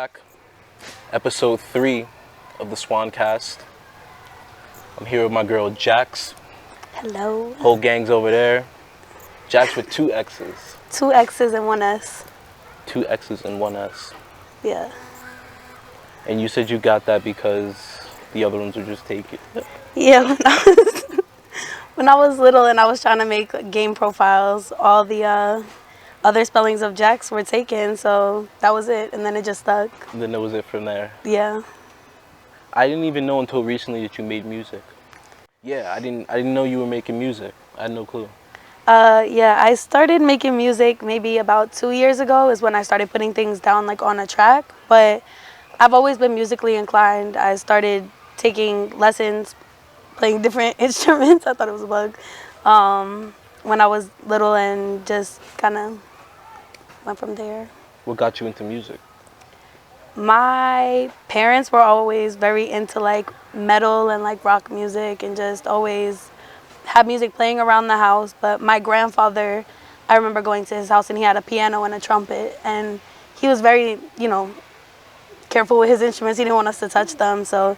back. Episode 3 of the 2wancast. I'm here with my girl Jax. Hello. Whole gang's over there. Jax with 2 X's. 2 X's and 1 S. 2 X's and 1 S. Yeah. And you said you got that because the other ones were just taken. Yeah, when I was little and I was trying to make game profiles, all the other spellings of Jax were taken, so that was it, and then it just stuck. And then that was it from there. Yeah. I didn't even know until recently that you made music. Yeah, I didn't know you were making music. I had no clue. Yeah, I started making music maybe about 2 years ago is when I started putting things down like on a track, but I've always been musically inclined. I started taking lessons, playing different instruments. I thought it was a bug. When I was little and just kind of went from there. What got you into music? My parents were always very into like metal and like rock music and just always had music playing around the house. But my grandfather, I remember going to his house and he had a piano and a trumpet, and he was very, careful with his instruments. He didn't want us to touch them. So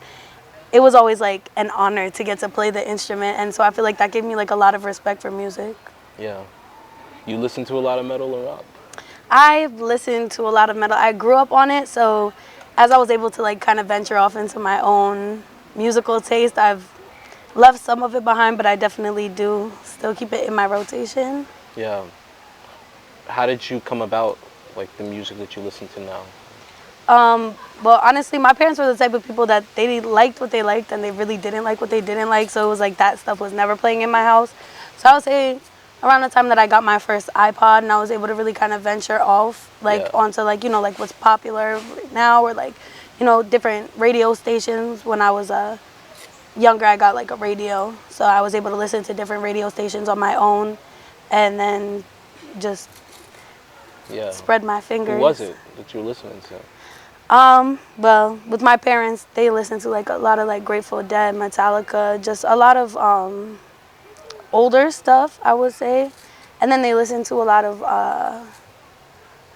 it was always like an honor to get to play the instrument. And so I feel like that gave me like a lot of respect for music. Yeah. You listen to a lot of metal or rock? I've listened to a lot of metal. I grew up on it, so as I was able to like kind of venture off into my own musical taste, I've left some of it behind, but I definitely do still keep it in my rotation. Yeah. How did you come about like the music that you listen to now? Well, honestly, my parents were the type of people that they liked what they liked and they really didn't like what they didn't like, so it was like that stuff was never playing in my house. So I would say around the time that I got my first iPod and I was able to really kind of venture off onto like what's popular right now, or like different radio stations. When I was younger, I got like a radio, so I was able to listen to different radio stations on my own and then just spread my fingers. Who was it that you were listening to? Well, with my parents, they listen to like a lot of like Grateful Dead, Metallica, just a lot of older stuff, I would say. And then they listen to a lot of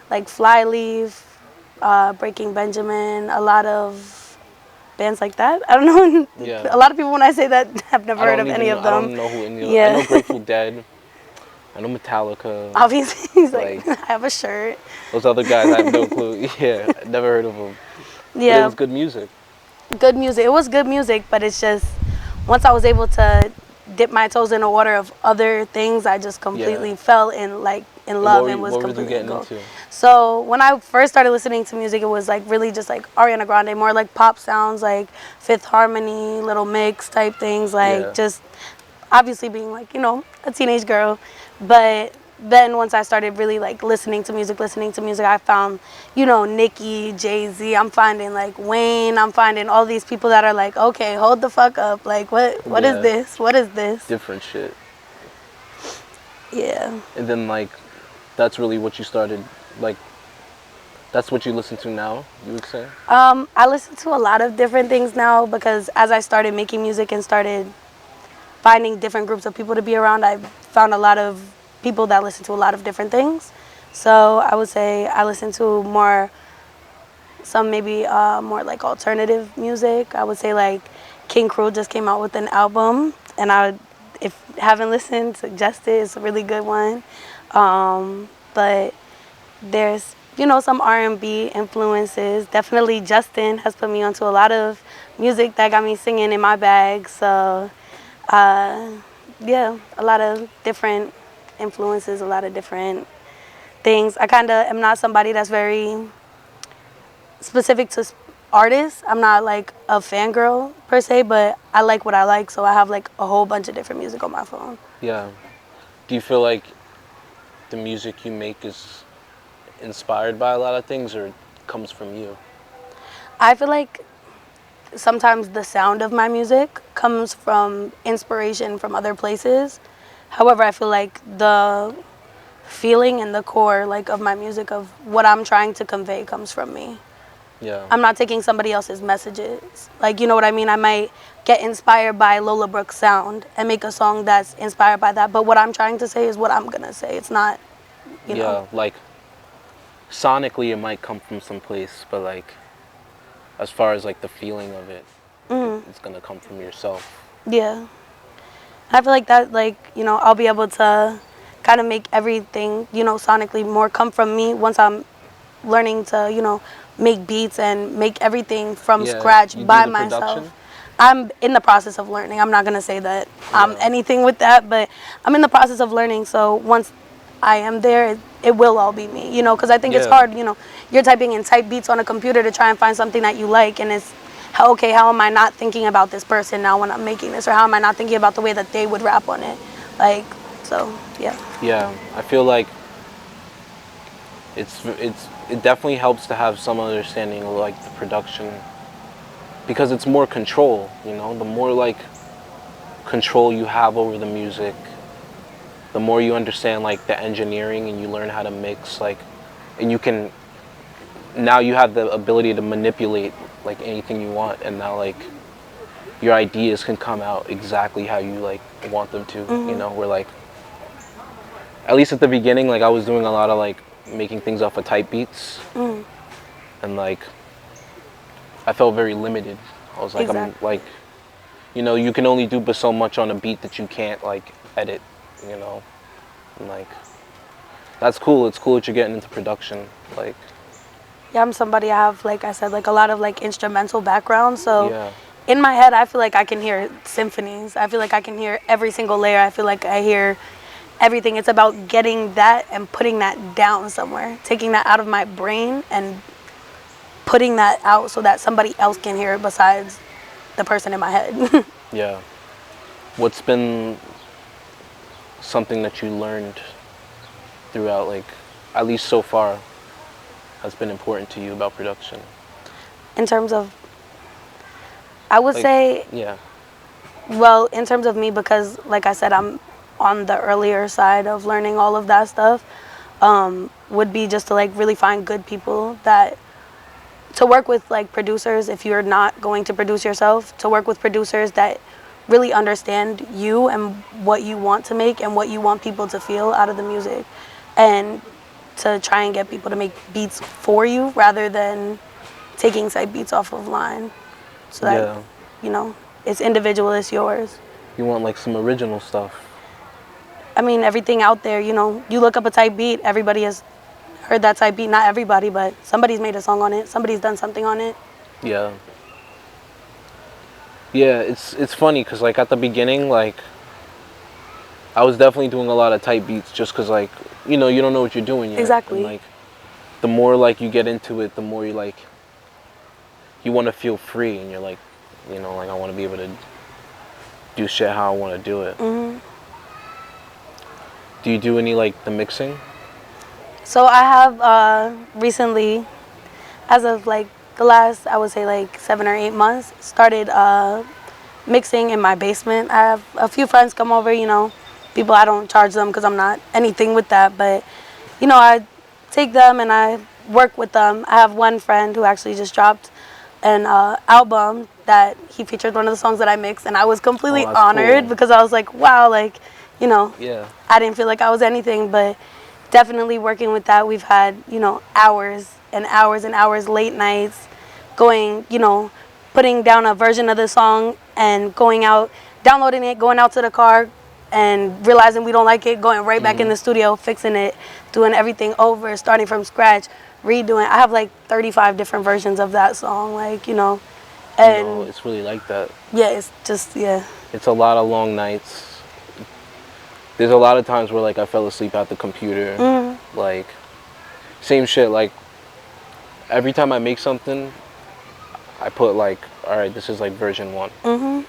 like Flyleaf, Breaking Benjamin, a lot of bands like that. I don't know. Yeah. A lot of people when I say that have never heard of any of them. I don't know who any of them. I know Grateful Dead. I know Metallica. Obviously, he's like I have a shirt. Those other guys, I have no clue. Yeah, never heard of them. Yeah. But it was good music. Good music. It was good music, but it's just once I was able to dip my toes in the water of other things, I just completely fell in love and was completely into. So when I first started listening to music, it was like really just like Ariana Grande, more like pop sounds, like Fifth Harmony, Little Mix type things, just obviously being like a teenage girl. But then once I started really like listening to music, I found Nicki, Jay-Z. I'm finding like Wayne. I'm finding all these people that are like, okay, hold the fuck up. Like what is this? What is this? Different shit. Yeah. And then like that's really what you started, like that's what you listen to now, you would say? I listen to a lot of different things now because as I started making music and started finding different groups of people to be around, I found a lot of people that listen to a lot of different things. So I would say I listen to more like alternative music. I would say like King Cruel just came out with an album, and if you haven't listened, suggest it. It's a really good one. But there's some R&B influences. Definitely Justin has put me onto a lot of music that got me singing in my bag. So a lot of different influences, a lot of different things. I kind of am not somebody that's very specific to artists. I'm not like a fangirl per se, but I like what I like, so I have like a whole bunch of different music on my phone. Yeah. Do you feel like the music you make is inspired by a lot of things, or it comes from you? I feel like sometimes the sound of my music comes from inspiration from other places. However, I feel like the feeling and the core of my music, of what I'm trying to convey, comes from me. Yeah. I'm not taking somebody else's messages. Like, you know what I mean? I might get inspired by Lola Brooke's sound and make a song that's inspired by that. But what I'm trying to say is what I'm going to say. It's not, you know. Yeah, like sonically it might come from someplace, but like as far as like the feeling of it, it's gonna come from yourself. Yeah. I feel like that, like, you know, I'll be able to kind of make everything, you know, sonically more come from me once I'm learning to, you know, make beats and make everything from Yeah, scratch you do by the production? myself. I'm in the process of learning. I'm not going to say that I'm Yeah. anything with that, but I'm in the process of learning. So once I am there, it will all be me, you know, because I think it's Yeah. hard, you know, you're typing in type beats on a computer to try and find something that you like, and it's, okay, how am I not thinking about this person now when I'm making this, or how am I not thinking about the way that they would rap on it? Like, so, yeah. Yeah, I feel like it definitely helps to have some understanding of like the production, because it's more control, you know. The more like control you have over the music, the more you understand like the engineering, and you learn how to mix, like, and you can, now you have the ability to manipulate like anything you want, and now like your ideas can come out exactly how you like want them to, you know. Where like, at least at the beginning, like I was doing a lot of like making things off of type beats, and like I felt very limited. I was like, I'm Exactly. like, you know, you can only do but so much on a beat that you can't like edit, you know. And like, that's cool. It's cool that you're getting into production. Like, Yeah, I'm somebody, I have, like I said, like a lot of like instrumental background. So yeah, in my head, I feel like I can hear symphonies. I feel like I can hear every single layer. I feel like I hear everything. It's about getting that and putting that down somewhere, taking that out of my brain and putting that out so that somebody else can hear it besides the person in my head. yeah. What's been something that you learned throughout, like, at least so far, has been important to you about production? In terms of, I would Like, say, yeah, well, in terms of me, because like I said, I'm on the earlier side of learning all of that stuff, would be just to like really find good people that, to work with like producers if you're not going to produce yourself, to work with producers that really understand you and what you want to make and what you want people to feel out of the music, and to try and get people to make beats for you rather than taking side beats off of line, so that, yeah. you know, it's individual, it's yours. You want like some original stuff. I mean, everything out there, you know, you look up a type beat, everybody has heard that type beat. Not everybody, but somebody's made a song on it. Somebody's done something on it. Yeah. Yeah, it's funny because like at the beginning, like I was definitely doing a lot of type beats just because like, you know, you don't know what you're doing yet. And Exactly. like the more like you get into it, the more you like, you want to feel free, and you're like, you know, like I want to be able to do shit how I want to do it. Do you do any like the mixing? So I have recently, as of like the last, I would say like 7 or 8 months, started mixing in my basement. I have a few friends come over, you know, people, I don't charge them because I'm not anything with that, but you know, I take them and I work with them. I have one friend who actually just dropped an album that he featured one of the songs that I mixed, and I was completely Oh, that's honored cool. because I was like, wow, like, you know, Yeah. I didn't feel like I was anything, but definitely working with that, we've had, you know, hours and hours and hours, late nights, going, you know, putting down a version of the song and going out, downloading it, going out to the car and realizing we don't like it, going right back in the studio, fixing it, doing everything over, starting from scratch, redoing. I have like 35 different versions of that song, like, you know, and No, it's really like that. yeah, it's just, yeah. It's a lot of long nights. There's a lot of times where like I fell asleep at the computer. Like same shit. Like every time I make something, I put like, all right, this is like version 1, and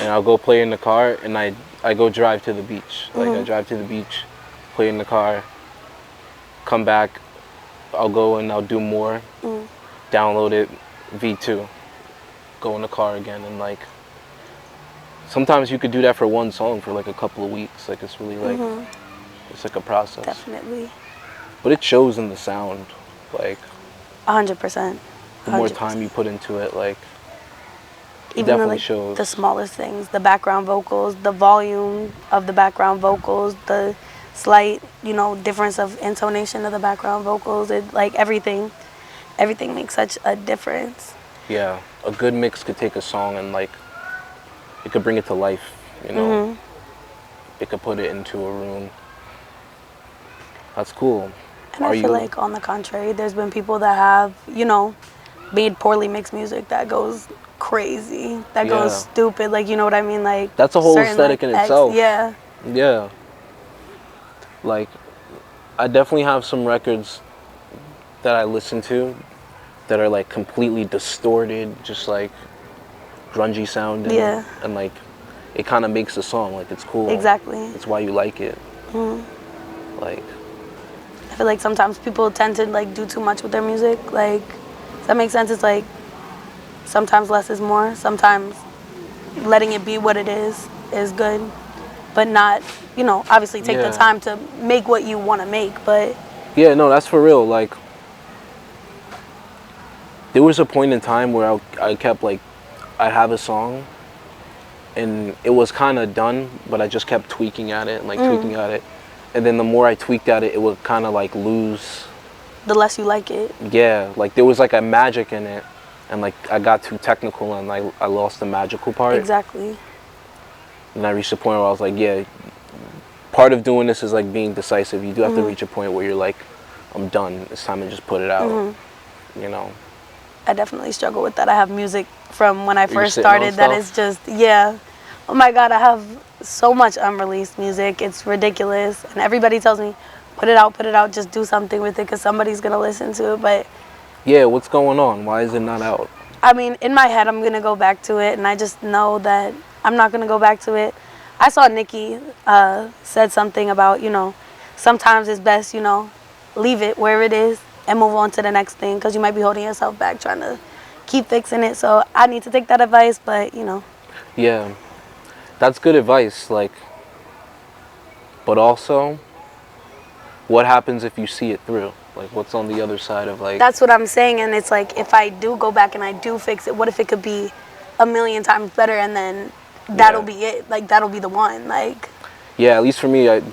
I'll go play in the car, and I go drive to the beach. Like I drive to the beach, play in the car, come back. I'll go and I'll do more, download it, V2, go in the car again, and like sometimes you could do that for one song for like a couple of weeks. Like it's really like it's like a process. Definitely. But it shows in the sound. Like 100%. the more time you put into it, like it Even definitely like shows. the smallest things, the background vocals, the volume of the background vocals, the slight, you know, difference of intonation of the background vocals. It like everything makes such a difference. Yeah, a good mix could take a song and like it could bring it to life, you know. It could put it into a room. That's cool. And I feel like on the contrary, there's been people that have, you know, made poorly mixed music that goes crazy, that goes stupid, like, you know what I mean? Like, that's a whole aesthetic in itself. Yeah. Yeah. Like, I definitely have some records that I listen to that are like completely distorted, just like grungy sounding. Yeah. And like, it kind of makes the song, like it's cool. Exactly. It's why you like it. Like, I feel like sometimes people tend to like do too much with their music. Like, does that make sense? It's like sometimes less is more. Sometimes letting it be what it is good, but not, you know, obviously take the time to make what you want to make. But yeah, no, that's for real. Like, there was a point in time where I kept like, I have a song and it was kind of done, but I just kept tweaking at it and like tweaking at it. And then the more I tweaked at it, it would kind of like lose. The less you like it. Yeah, like there was like a magic in it. And like I got too technical and I lost the magical part. Exactly. And I reached a point where I was like, yeah, part of doing this is like being decisive. You do have to reach a point where you're like, I'm done. It's time to just put it out. You know? I definitely struggle with that. I have music from when I first started that is just, oh my God, I have so much unreleased music. It's ridiculous. And everybody tells me, put it out, just do something with it because somebody's going to listen to it. But yeah, what's going on? Why is it not out? I mean, in my head, I'm going to go back to it. And I just know that I'm not going to go back to it. I saw Nikki said something about, you know, sometimes it's best, you know, leave it where it is and move on to the next thing because you might be holding yourself back trying to keep fixing it. So I need to take that advice, but, you know. Yeah, that's good advice. Like, but also, what happens if you see it through? Like, what's on the other side of like... That's what I'm saying, and it's like, if I do go back and I do fix it, what if it could be a million times better and then that'll be it? Like, that'll be the one, like... Yeah, at least for me, I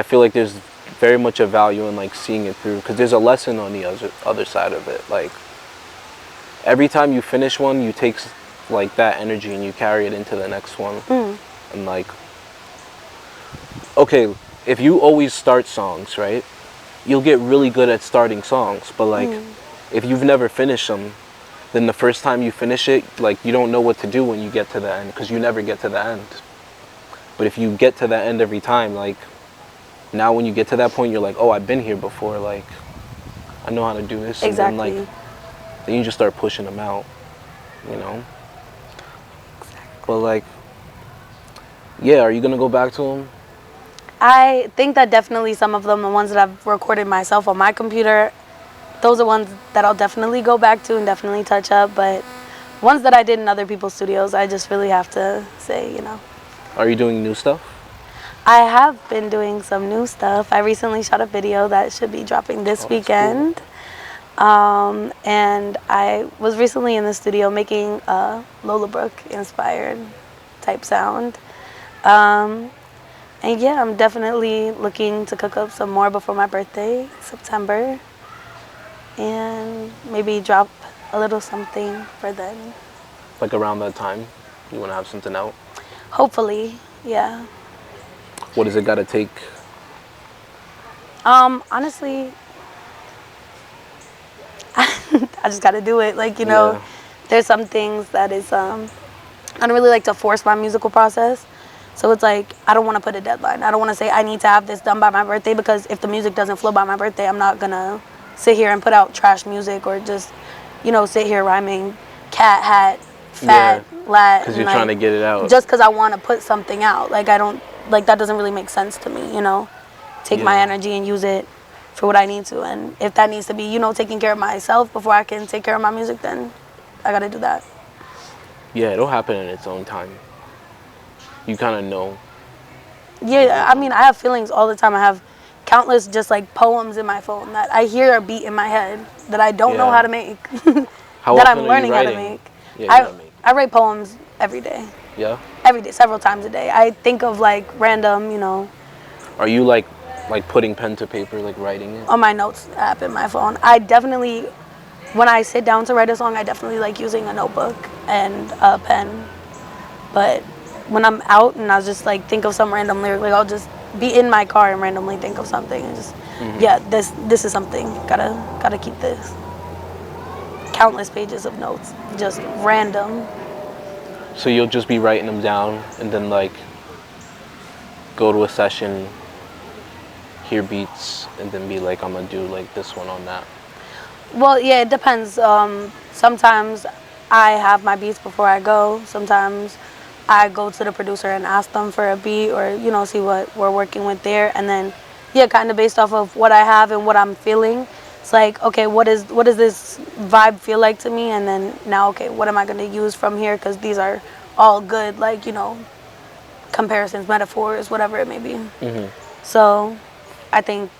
feel like there's very much a value in like seeing it through because there's a lesson on the other side of it. Like, every time you finish one, you take like that energy and you carry it into the next one. And like, okay, if you always start songs, right, you'll get really good at starting songs. But like, if you've never finished them, then the first time you finish it, like, you don't know what to do when you get to the end because you never get to the end. But if you get to the end every time, like, now when you get to that point, you're like, oh, I've been here before. Like, I know how to do this. Exactly. And then you just start pushing them out, you know? But like, yeah, are you going to go back to them? I think that definitely some of them, the ones that I've recorded myself on my computer, those are ones that I'll definitely go back to and definitely touch up. But ones that I did in other people's studios, I just really have to say, you know. Are you doing new stuff? I have been doing some new stuff. I recently shot a video that should be dropping this weekend. Cool. And I was recently in the studio making a Lola Brooke inspired type sound. And yeah, I'm definitely looking to cook up some more before my birthday, September. And maybe drop a little something for then. Like around that time, you want to have something out? Hopefully, yeah. What does it got to take? Honestly, I just got to do it. Like, you know, there's some things that is, I don't really like to force my musical process. So it's like, I don't want to put a deadline. I don't want to say I need to have this done by my birthday because if the music doesn't flow by my birthday, I'm not going to sit here and put out trash music or just, you know, sit here rhyming cat, hat, fat, lat. Because you're trying to get it out. Just because I want to put something out. Like, I don't, like, that doesn't really make sense to me, you know. Take my energy and use it for what I need to. And if that needs to be, you know, taking care of myself before I can take care of my music, then I got to do that. Yeah, it'll happen in its own time. You kind of know. Yeah, I mean, I have feelings all the time. I have countless just like poems in my phone that I hear a beat in my head that I don't know how to make. That I'm learning how to make. Yeah, I write poems every day. Yeah? Every day, several times a day. I think of like random, you know, Are you like putting pen to paper, like writing it? On my notes app in my phone. I definitely, when I sit down to write a song, I definitely like using a notebook and a pen. But when I'm out and I'll just like think of some random lyric, like I'll just be in my car and randomly think of something and just, yeah, this is something. Gotta keep this. Countless pages of notes, just random. So you'll just be writing them down and then like go to a session, hear beats, and then be like, I'm gonna do like this one on that. Well, yeah, it depends. Sometimes I have my beats before I go. Sometimes I go to the producer and ask them for a beat, or you know, see what we're working with there, and then yeah, kind of based off of what I have and what I'm feeling. It's like, okay, what does this vibe feel like to me, and then now, okay, what am I going to use from here? Because these are all good, like, you know, comparisons, metaphors, whatever it may be. So I think,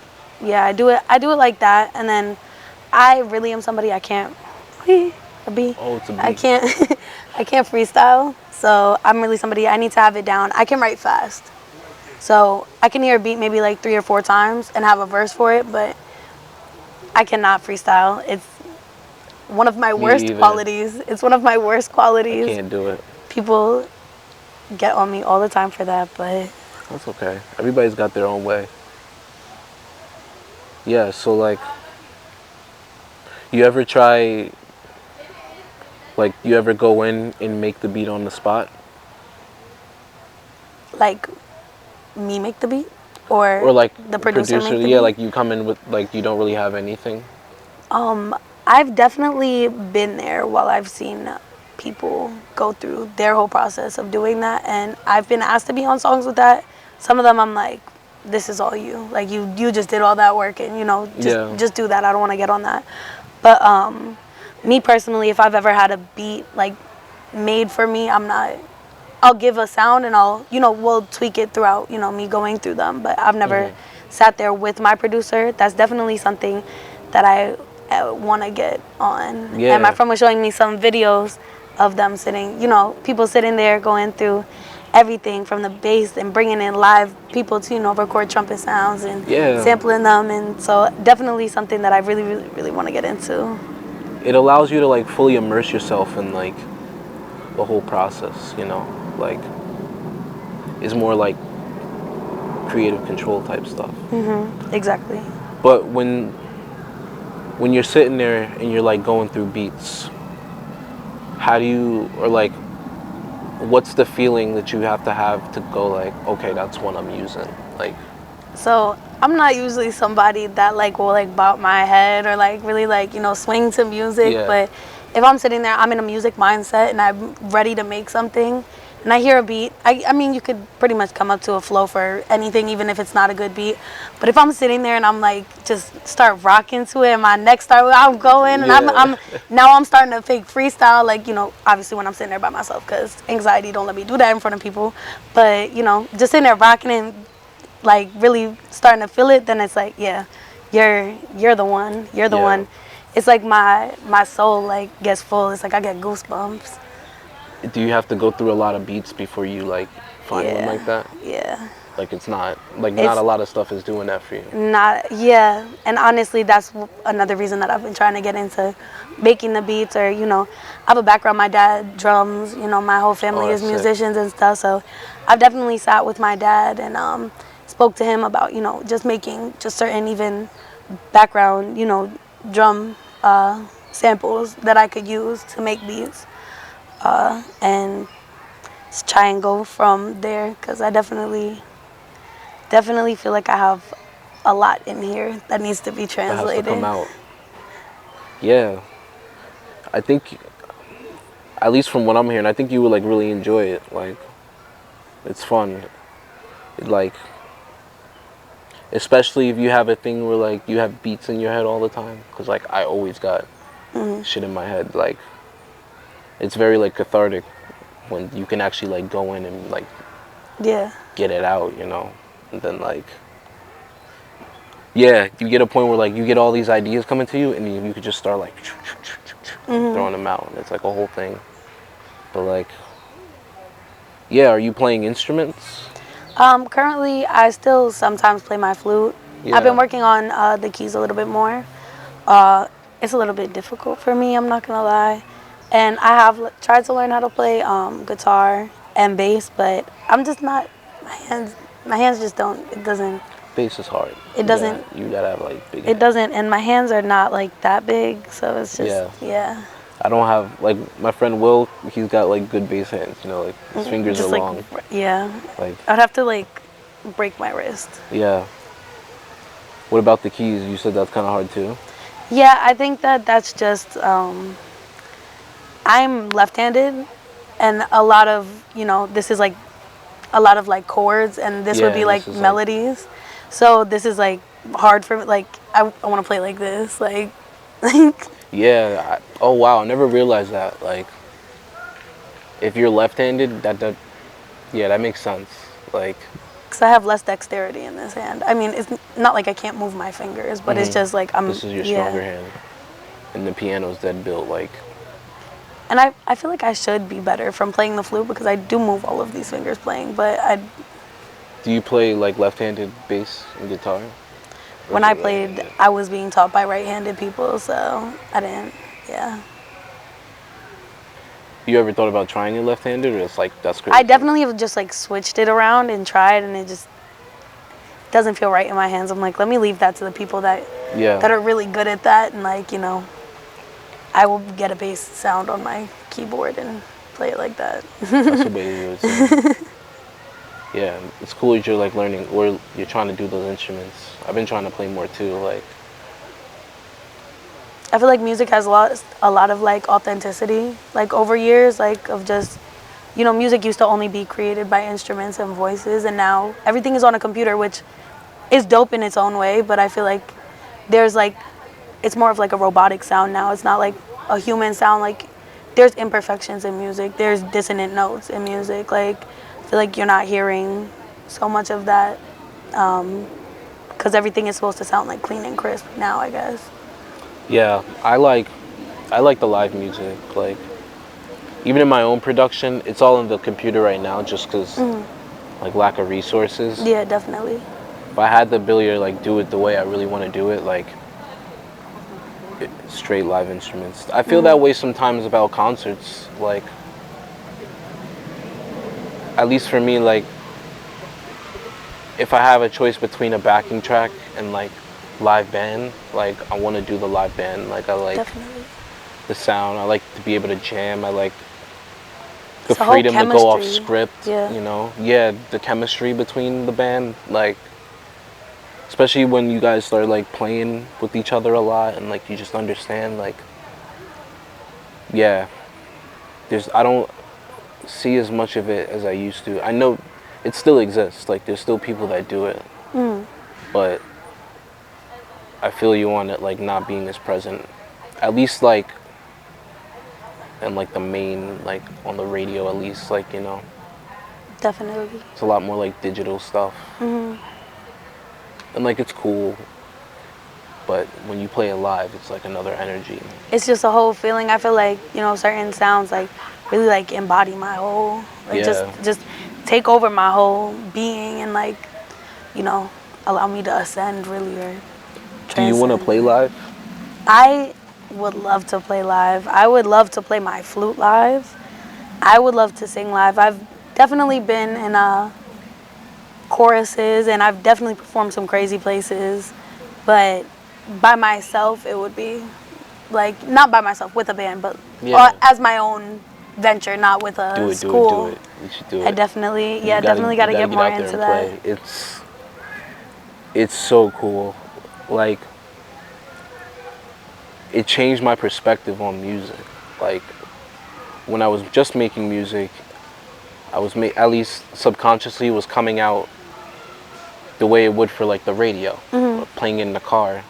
yeah, I do it like that, and then I really am somebody I can't I can't I can't freestyle. So I'm really somebody, I need to have it down. I can write fast. So I can hear a beat maybe like 3 or 4 times and have a verse for it, but I cannot freestyle. It's one of my worst qualities. It's one of my worst qualities. I can't do it. People get on me all the time for that, but that's okay. Everybody's got their own way. Yeah, so like, you ever try, like, you ever go in and make the beat on the spot? Like, me make the beat? Or like the producer make the beat? Yeah, like you come in with, like, you don't really have anything? I've definitely been there while I've seen people go through their whole process of doing that, and I've been asked to be on songs with that. Some of them I'm like, this is all you. Like, you just did all that work, and, you know, just do that. I don't want to get on that. But me personally, if I've ever had a beat, like, made for me, I'll give a sound and we'll tweak it throughout, you know, me going through them. But I've never sat there with my producer. That's definitely something that I want to get on. Yeah. And my friend was showing me some videos of them sitting, you know, people sitting there going through everything from the bass and bringing in live people to, you know, record trumpet sounds and sampling them. And so definitely something that I really, really, really want to get into. It allows you to, like, fully immerse yourself in, like, the whole process, you know? Like, it's more like creative control type stuff. Exactly. But when you're sitting there and you're, like, going through beats, how do you, or like, what's the feeling that you have to go like, okay, that's what I'm using? Like, so I'm not usually somebody that like will like bob my head or like really like, you know, swing to music. But if I'm sitting there, I'm in a music mindset and I'm ready to make something and I hear a beat, I mean, you could pretty much come up to a flow for anything, even if it's not a good beat. But if I'm sitting there and I'm like, just start rocking to it and my neck I'm going and I'm starting to fake freestyle, like, you know, obviously when I'm sitting there by myself, because anxiety don't let me do that in front of people. But, you know, just sitting there rocking and like really starting to feel it, then it's like, yeah, you're the one. You're the one. It's like my soul like gets full. It's like I get goosebumps. Do you have to go through a lot of beats before you like find one like that? Yeah. Like, it's not like not a lot of stuff is doing that for you. And honestly, that's another reason that I've been trying to get into making the beats, or, you know, I have a background. My dad drums, you know, my whole family is musicians and stuff. So I've definitely sat with my dad and spoke to him about, you know, just making just certain even background, you know, drum samples that I could use to make beats. And try and go from there, because I definitely feel like I have a lot in here that needs to be translated. That has to come out. Yeah, I think, at least from what I'm hearing, I think you would like really enjoy it. Like, it's fun. Like, especially if you have a thing where like you have beats in your head all the time, because like I always got shit in my head. Like, it's very like cathartic when you can actually like go in and like get it out, you know. And then like, you get a point where like you get all these ideas coming to you and you could just start like throwing them out, and it's like a whole thing. But like, are you playing instruments? Currently, I still sometimes play my flute. Yeah. I've been working on the keys a little bit more. It's a little bit difficult for me, I'm not gonna lie. And I have tried to learn how to play guitar and bass, but I'm just not. My hands just don't. It doesn't. Bass is hard. It doesn't. You gotta have like big. It doesn't, and my hands are not like that big, so it's just yeah. I don't have like my friend Will. He's got like good bass hands. You know, like his fingers just are long. Yeah. Like I'd have to like break my wrist. Yeah. What about the keys? You said that's kind of hard too. Yeah, I think that's just I'm left-handed, and a lot of this is like a lot of like chords, and this would be like melodies. So this is like hard for me. Like I want to play like this, like. Yeah. Oh wow! I never realized that. Like, if you're left-handed, that makes sense. Like. Because I have less dexterity in this hand. I mean, it's not like I can't move my fingers, but it's just like I'm. This is your stronger hand, and the piano's dead built like. And I feel like I should be better from playing the flute because I do move all of these fingers playing, but I. Do you play like left-handed bass and guitar? When I played, I was being taught by right-handed people, so I didn't. Yeah. You ever thought about trying it left-handed, or it's like that's great? I definitely have just like switched it around and tried, and it just doesn't feel right in my hands. I'm like, let me leave that to the people that are really good at that, and like I will get a bass sound on my keyboard and play it like that. That's what Baby would say. Yeah, it's cool that you're like learning, or you're trying to do those instruments. I've been trying to play more too, like. I feel like music has a lot of like authenticity, like over years, like of just, music used to only be created by instruments and voices, and now everything is on a computer, which is dope in its own way, but I feel like there's like, it's more of like a robotic sound now. It's not like a human sound. Like there's imperfections in music. There's dissonant notes in music. Like I feel like you're not hearing so much of that because everything is supposed to sound like clean and crisp now, I guess. Yeah, I like the live music. Like, even in my own production, it's all in the computer right now, just because like lack of resources. Yeah, definitely. If I had the ability to like do it the way I really want to do it, like straight live instruments. I feel that way sometimes about concerts. Like, at least for me, like if I have a choice between a backing track and like live band, like I want to do the live band. Like I like the sound. I like to be able to jam. I like the freedom to go off script. Yeah, the chemistry between the band, like especially when you guys start like playing with each other a lot and like you just understand, like I don't see as much of it as I used to. I know it still exists, like there's still people that do it, but I feel you on it, like not being as present, at least like, and like the main, like on the radio at least, like Definitely. It's a lot more like digital stuff, and like it's cool, but when you play it live, it's like another energy. It's just a whole feeling. I feel like certain sounds like really like embody my whole, like just take over my whole being and like allow me to ascend really or. Do you want to play live? I would love to play live. I would love to play my flute live. I would love to sing live. I've definitely been in choruses, and I've definitely performed some crazy places. But by myself, it would be like, not by myself, with a band, but as my own venture, not with a school. Do it. You should do it. I definitely got to get more into that. It's so cool. Like, it changed my perspective on music. Like, when I was just making music, I was at least subconsciously was coming out the way it would for like the radio, playing in the car.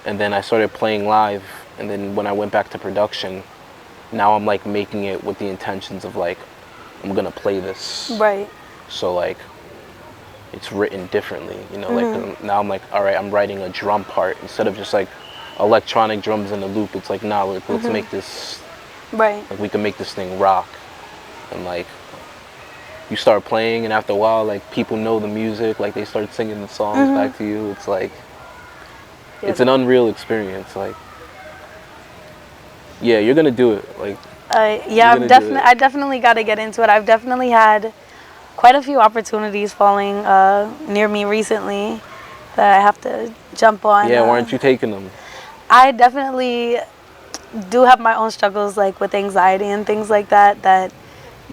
And then I started playing live, and then when I went back to production, now I'm like making it with the intentions of like, I'm gonna play this. Right. So like, it's written differently, like now I'm like, all right, I'm writing a drum part instead of just like electronic drums in a loop. It's like, nah, let's make this, like we can make this thing rock. And like, you start playing, and after a while, like, people know the music, like, they start singing the songs back to you. It's like, it's an unreal experience. Like, yeah, you're gonna do it. Like, yeah, I definitely got to get into it. I've definitely had quite a few opportunities falling near me recently that I have to jump on. Yeah, why aren't you taking them? I definitely do have my own struggles, like with anxiety and things like that, that,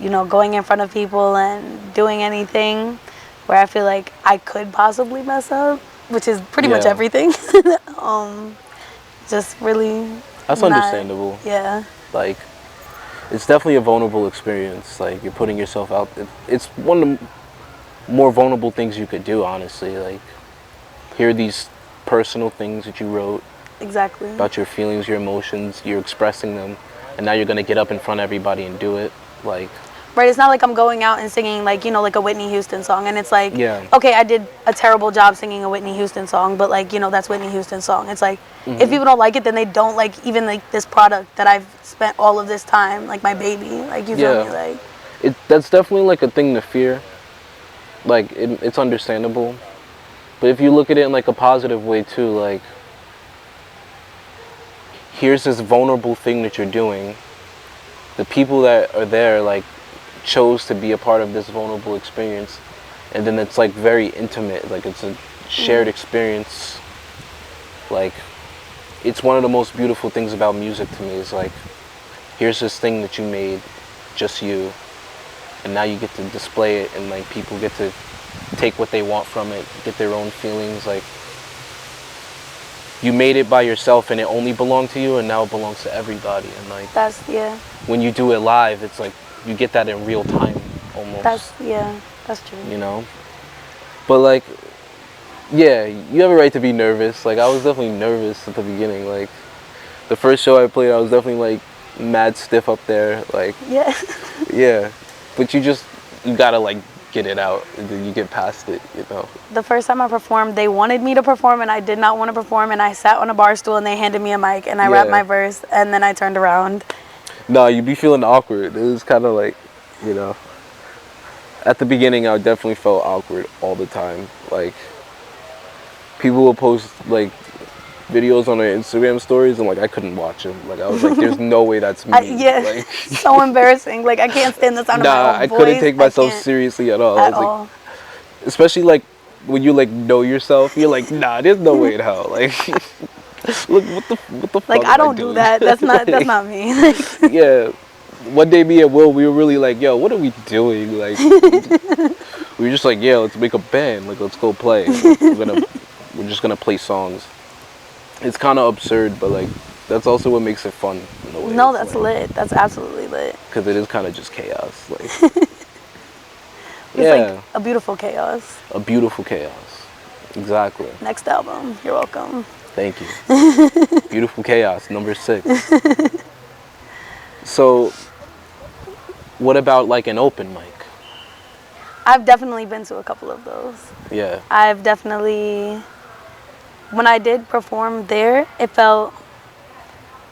you know, going in front of people and doing anything where I feel like I could possibly mess up, which is pretty much everything. Just really. That's understandable. Yeah. Like, it's definitely a vulnerable experience. Like, you're putting yourself out. It's one of the more vulnerable things you could do, honestly. Like, hear these personal things that you wrote. Exactly. About your feelings, your emotions, you're expressing them, and now you're gonna get up in front of everybody and do it. Like, right, it's not like I'm going out and singing, like, you know, like a Whitney Houston song, and it's like, yeah, okay, I did a terrible job singing a Whitney Houston song, but, like, you know, that's Whitney Houston's song. It's like, if people don't like it, then they don't like even like this product that I've spent all of this time, like my baby, like, you feel me? Like, that's definitely like a thing to fear. Like, it's understandable, but if you look at it in like a positive way too, like, here's this vulnerable thing that you're doing. The people that are there, like, chose to be a part of this vulnerable experience, and then it's like very intimate, like it's a shared experience. Like, it's one of the most beautiful things about music to me is like, here's this thing that you made, just you, and now you get to display it, and like people get to take what they want from it, get their own feelings. Like, you made it by yourself and it only belonged to you, and now it belongs to everybody. And like, that's when you do it live, it's like you get that in real time almost. That's true. You know? But like, yeah, you have a right to be nervous. Like, I was definitely nervous at the beginning. Like, the first show I played, I was definitely like mad stiff up there. Like, yeah. But you gotta like get it out, and then you get past it, you know. The first time I performed, they wanted me to perform, and I did not want to perform, and I sat on a bar stool, and they handed me a mic, and I rapped my verse, and then I turned around. No, you'd be feeling awkward. It was kind of like, you know, at the beginning, I definitely felt awkward all the time. Like, people will post like videos on their Instagram stories, and like I couldn't watch them. Like, I was like, there's no way that's me. Like, so embarrassing. Like, I can't stand the sound of my own voice. I couldn't take myself seriously at all. Like, especially like when you like know yourself, you're like, nah, there's no way in hell. Like, look, what the fuck? Like, I don't do that. That's not me. Like, yeah. One day, me and Will, we were really like, yo, what are we doing? Like, we were just like, yeah, let's make a band. Like, let's go play. We're just gonna play songs. It's kind of absurd, but like, that's also what makes it fun in a way. No, that's lit. That's absolutely lit. Because it is kind of just chaos. Like, it's like a beautiful chaos. A beautiful chaos. Exactly. Next album. You're welcome. Thank you. Beautiful Chaos, number 6. So, what about like an open mic? I've definitely been to a couple of those. Yeah. I've definitely, when I did perform there, it felt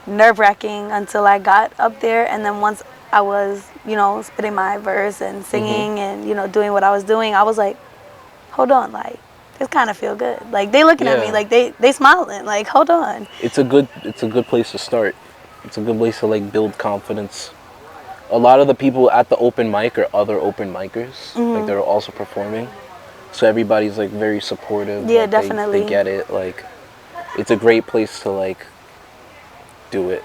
nerve-wracking until I got up there, and then once I was, you know, spitting my verse and singing and, you know, doing what I was doing, I was like, hold on, like, this kind of feel good. Like, they looking at me, like, they smiling, like, hold on. It's a good place to start. It's a good place to like build confidence. A lot of the people at the open mic are other open micers. Like, they're also performing. So everybody's like very supportive. Yeah, like, definitely. They get it. Like, it's a great place to like do it.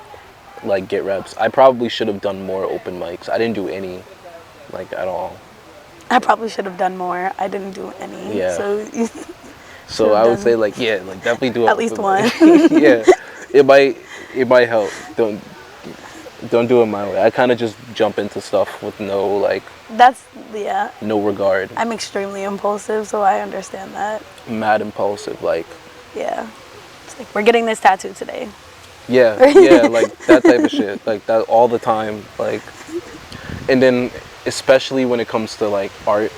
Like, get reps. I probably should have done more open mics. I didn't do any, like, at all. I probably should have done more. I didn't do any. Yeah. So I would say like, yeah, like definitely do at least one. Yeah, it might help. Don't do it my way. I kind of just jump into stuff with no like. No regard. I'm extremely impulsive, so I understand that. Mad impulsive, like. Yeah. It's like, we're getting this tattoo today. Yeah, like that type of shit, like that all the time, like. And then, especially when it comes to like art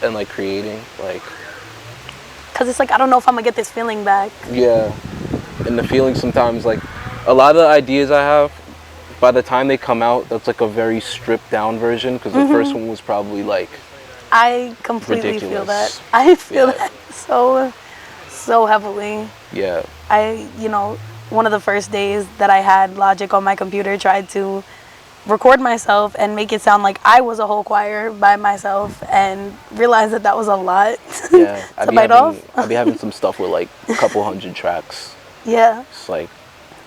and like creating, like. Cause it's like, I don't know if I'm gonna get this feeling back. Yeah, and the feeling sometimes, like, a lot of the ideas I have, by the time they come out, that's like a very stripped down version, because the first one was probably like I completely feel that. I feel that so heavily. Yeah. One of the first days that I had Logic on my computer, tried to record myself and make it sound like I was a whole choir by myself, and realized that that was a lot Yeah. to bite off. I'd be having some stuff with like a couple hundred tracks. Yeah. It's like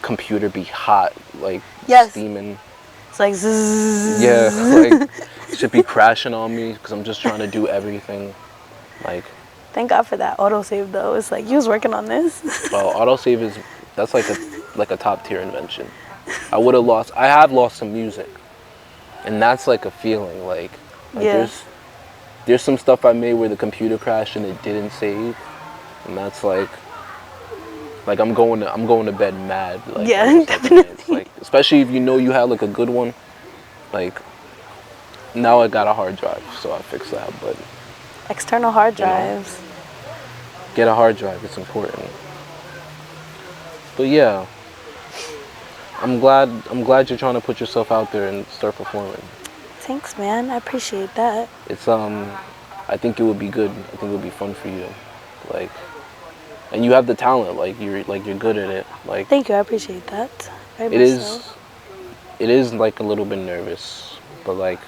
computer be hot, like steaming. It's like zzz. Yeah, like it should be crashing on me because I'm just trying to do everything. Like. Thank God for that autosave though. It's like, you was working on this. Well, autosave that's like a top tier invention. I have lost some music, and that's like a feeling. Like there's some stuff I made where the computer crashed and it didn't save, and that's like I'm going to bed mad. Like, yeah, definitely. It's like, especially if you know you had like a good one. Like now I got a hard drive, so I fixed that. But external hard drives. Get a hard drive. It's important. But yeah, I'm glad you're trying to put yourself out there and start performing. Thanks, man. I appreciate that. It's I think it would be good. I think it would be fun for you, like, and you have the talent. Like you're good at it. Like. Thank you. I appreciate that. It is like a little bit nervous, but like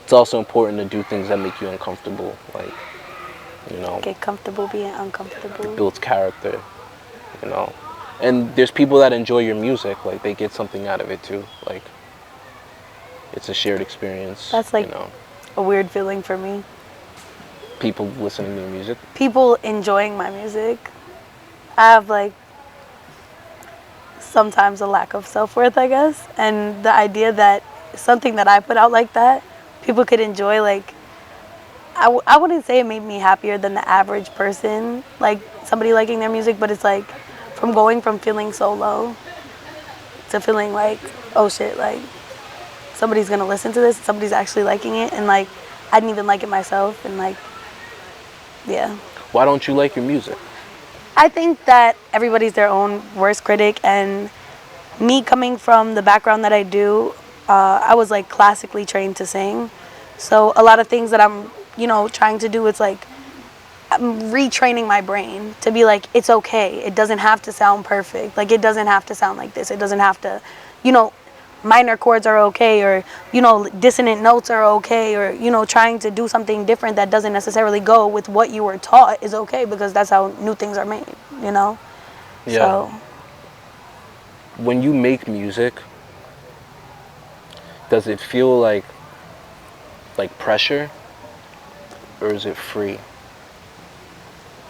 it's also important to do things that make you uncomfortable. Like, get comfortable being uncomfortable. It builds character, And there's people that enjoy your music, like they get something out of it too. Like it's a shared experience. That's like a weird feeling for me. People listening to your music? People enjoying my music. I have like sometimes a lack of self-worth, I guess. And the idea that something that I put out like that, people could enjoy, like, I wouldn't say it made me happier than the average person, like somebody liking their music, but it's like from going from feeling so low to feeling like, oh shit, like somebody's gonna listen to this, somebody's actually liking it, and like I didn't even like it myself, and like, yeah. Why don't you like your music? I think that everybody's their own worst critic, and me coming from the background that I do, I was like classically trained to sing, so a lot of things that I'm trying to do, it's like I'm retraining my brain to be like, it's okay, it doesn't have to sound perfect, like it doesn't have to sound like this, it doesn't have to, minor chords are okay, or dissonant notes are okay, or trying to do something different that doesn't necessarily go with what you were taught is okay, because that's how new things are made. Yeah. So when you make music, does it feel like pressure, or is it free?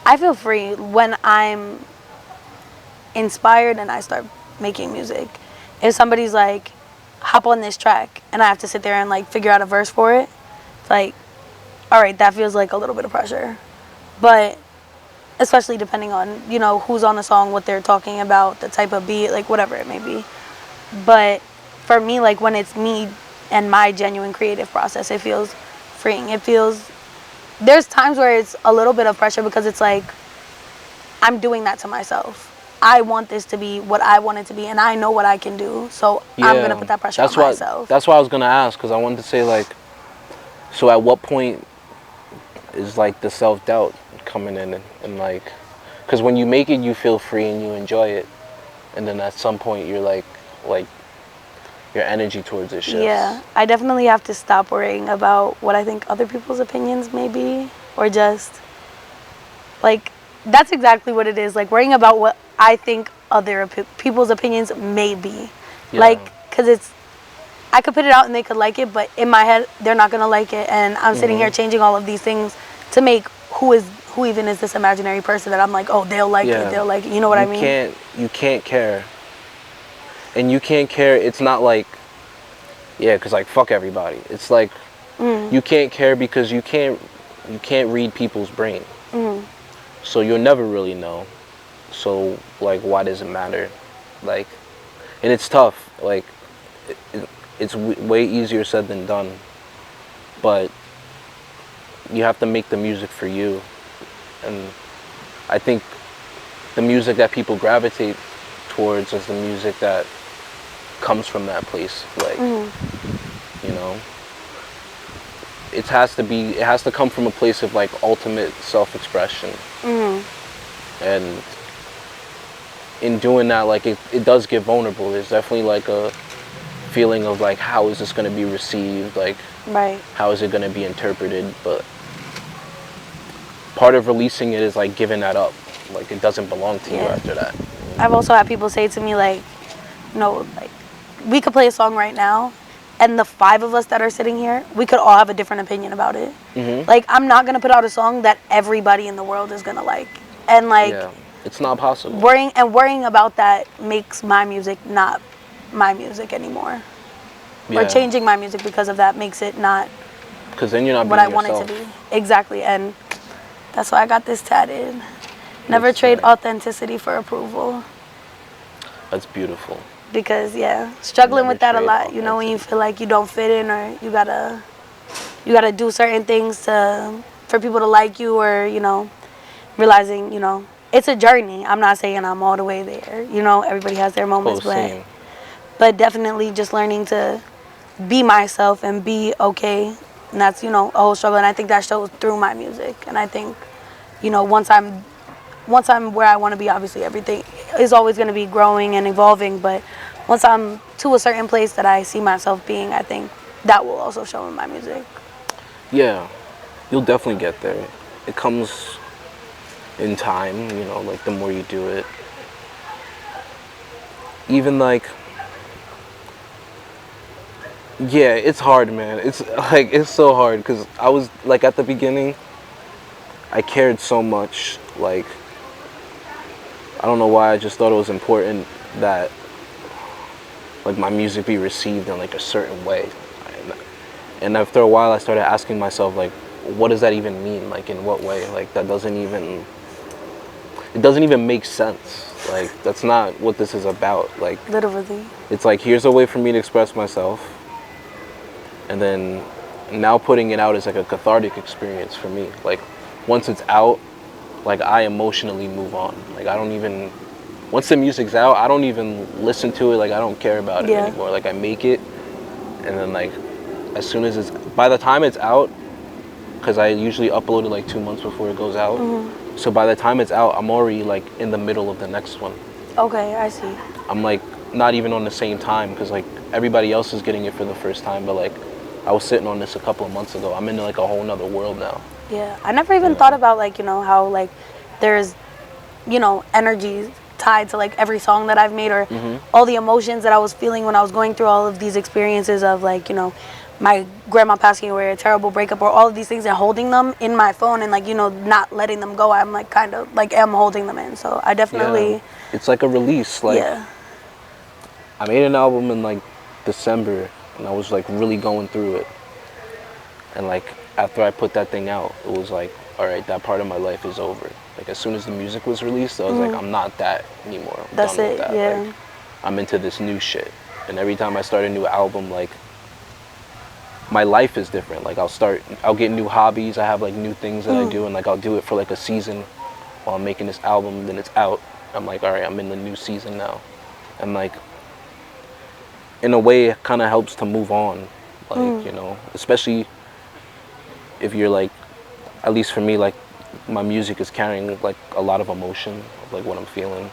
I feel free when I'm inspired and I start making music. If somebody's like, hop on this track, and I have to sit there and like figure out a verse for it, it's like, all right, that feels like a little bit of pressure. But especially depending on who's on the song, what they're talking about, the type of beat, like whatever it may be. But for me, like when it's me and my genuine creative process, it feels freeing. There's times where it's a little bit of pressure, because it's like I'm doing that to myself. I want this to be what I want it to be, and I know what I can do, so I'm gonna put that pressure on myself. That's why I was gonna ask, because I wanted to say, like, so at what point is like the self-doubt coming in, and like, because when you make it, you feel free and you enjoy it, and then at some point you're like your energy towards it shifts. Yeah, I definitely have to stop worrying about what I think other people's opinions may be, or just like, that's exactly what it is, like worrying about what I think other people's opinions may be. Yeah. Like, because I could put it out and they could like it, but in my head they're not gonna like it, and I'm sitting here changing all of these things to make who even is this imaginary person that I'm like, oh, they'll like it, they'll like it, you know what I mean? You can't care. And you can't care, it's not like, because like, fuck everybody. It's like, you can't care because you can't read people's brain. So you'll never really know. So like, why does it matter? Like, and it's tough. Like, it's way easier said than done. But you have to make the music for you. And I think the music that people gravitate towards is the music that comes from that place, like, it has to come from a place of like ultimate self-expression. And in doing that, like it does get vulnerable. There's definitely like a feeling of like, how is this going to be received, like how is it going to be interpreted? But part of releasing it is like giving that up, like it doesn't belong to you after that. I've also had people say to me like, no, like we could play a song right now and the 5 of us that are sitting here, we could all have a different opinion about it. Like, I'm not going to put out a song that everybody in the world is going to like. And like, it's not possible. Worrying about that makes my music not my music anymore. Or changing my music because of that makes it not, because then you're not what I want it to be. Exactly. And that's why I got this tatted. Never trade authenticity for approval. That's beautiful. Because struggling with that a lot, you know, when you feel like you don't fit in, or you gotta do certain things for people to like you, or, you know, realizing, you know, it's a journey. I'm not saying I'm all the way there. You know, everybody has their moments, but definitely just learning to be myself and be okay. And that's, you know, a whole struggle. And I think that shows through my music. And I think, you know, once I'm where I want to be, obviously everything is always going to be growing and evolving. But once I'm to a certain place that I see myself being, I think that will also show in my music. Yeah, you'll definitely get there. It comes in time, you know, like the more you do it. Even like, yeah, it's hard, man. It's like, it's so hard, because I was like, at the beginning, I cared so much. Like, I don't know why, I just thought it was important that like my music be received in like a certain way. And after a while I started asking myself, like, what does that even mean? Like, in what way? Like, it doesn't even make sense. Like, that's not what this is about. Like, literally, it's like, here's a way for me to express myself, and then now putting it out is like a cathartic experience for me. Like, once it's out, like, I emotionally move on. Like, once the music's out, I don't even listen to it. Like, I don't care about it anymore. Like, I make it, and then like, as soon as by the time it's out, because I usually upload it like 2 months before it goes out. So by the time it's out, I'm already like in the middle of the next one. Okay, I see. I'm like not even on the same time, because like everybody else is getting it for the first time, but like I was sitting on this a couple of months ago. I'm in like a whole nother world now. Yeah, I never even thought about like, you know, how like there's, you know, energy tied to like every song that I've made, or all the emotions that I was feeling when I was going through all of these experiences of like, you know, my grandma passing away, a terrible breakup, or all of these things, and holding them in my phone and like, you know, not letting them go. I'm like kind of like am holding them in. So I definitely, it's like a release. Like, I made an album in like December, and I was like really going through it, and like after I put that thing out, it was like, all right, that part of my life is over. Like, as soon as the music was released, I was like, I'm not that anymore. I'm That's done it. with that. Yeah. Like, I'm into this new shit, and every time I start a new album, like, my life is different. Like, I'll get new hobbies. I have like new things that I do, and like I'll do it for like a season while I'm making this album, and then it's out. I'm like, all right, I'm in the new season now. And like, in a way, it kind of helps to move on. Like, you know, especially if you're like, at least for me, like, my music is carrying like a lot of emotion of like what I'm feeling.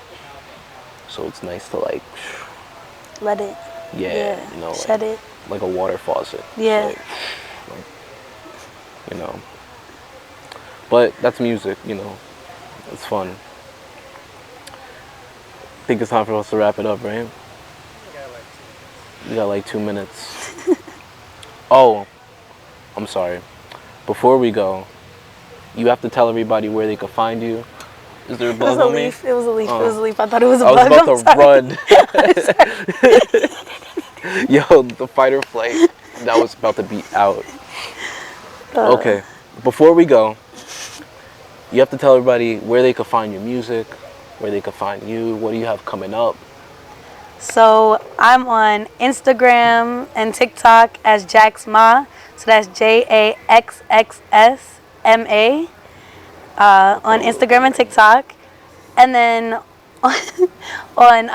So it's nice to like let it. You know, shed like, it. Like a water faucet. Yeah. Like, you know. But that's music, you know. It's fun. I think it's time for us to wrap it up, right? We got like 2 minutes. Oh, I'm sorry. Before we go, you have to tell everybody where they could find you. Is there a bug on me? It was a leaf. It was a leaf. I thought it was a bug. bug. I was about to run. Yo, the fight or flight, that was about to be out. Okay, before we go, you have to tell everybody where they could find your music, where they could find you. What do you have coming up? So I'm on Instagram and TikTok as Jaxma. So that's JAXXSMA on Instagram and TikTok. And then on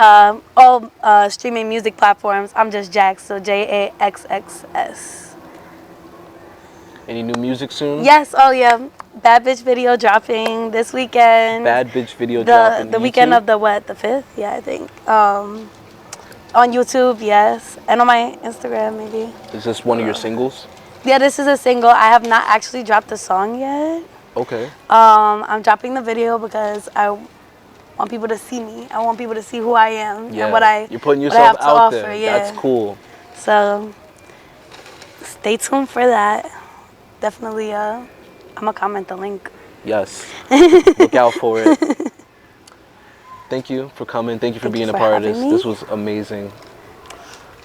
all streaming music platforms, I'm just Jax, so JAXXS. Any new music soon? Yes. Oh yeah. Bad bitch video dropping this weekend. Bad bitch video dropping. The weekend of the what? The 5th? Yeah, I think. On YouTube, yes, and on my Instagram maybe. Is this one of your singles? Yeah, this is a single. I have not actually dropped the song yet. Okay. I'm dropping the video because I want people to see me. I want people to see who I am and what You're putting yourself what I have to out offer. there. Yeah. That's cool. So stay tuned for that. Definitely, I'm gonna comment the link. Yes. Look out for it. Thank you for coming. Thank you for being a part of this. Me. This was amazing.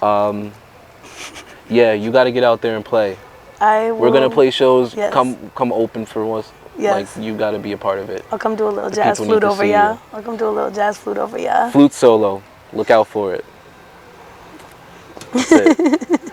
Yeah, you got to get out there and play. We're gonna play shows. Yes. Come open for us. Yes. Like you got to be a part of it. I'll come do a little jazz flute over y'all. I'll come do a little jazz flute over y'all. Flute solo. Look out for it. That's it.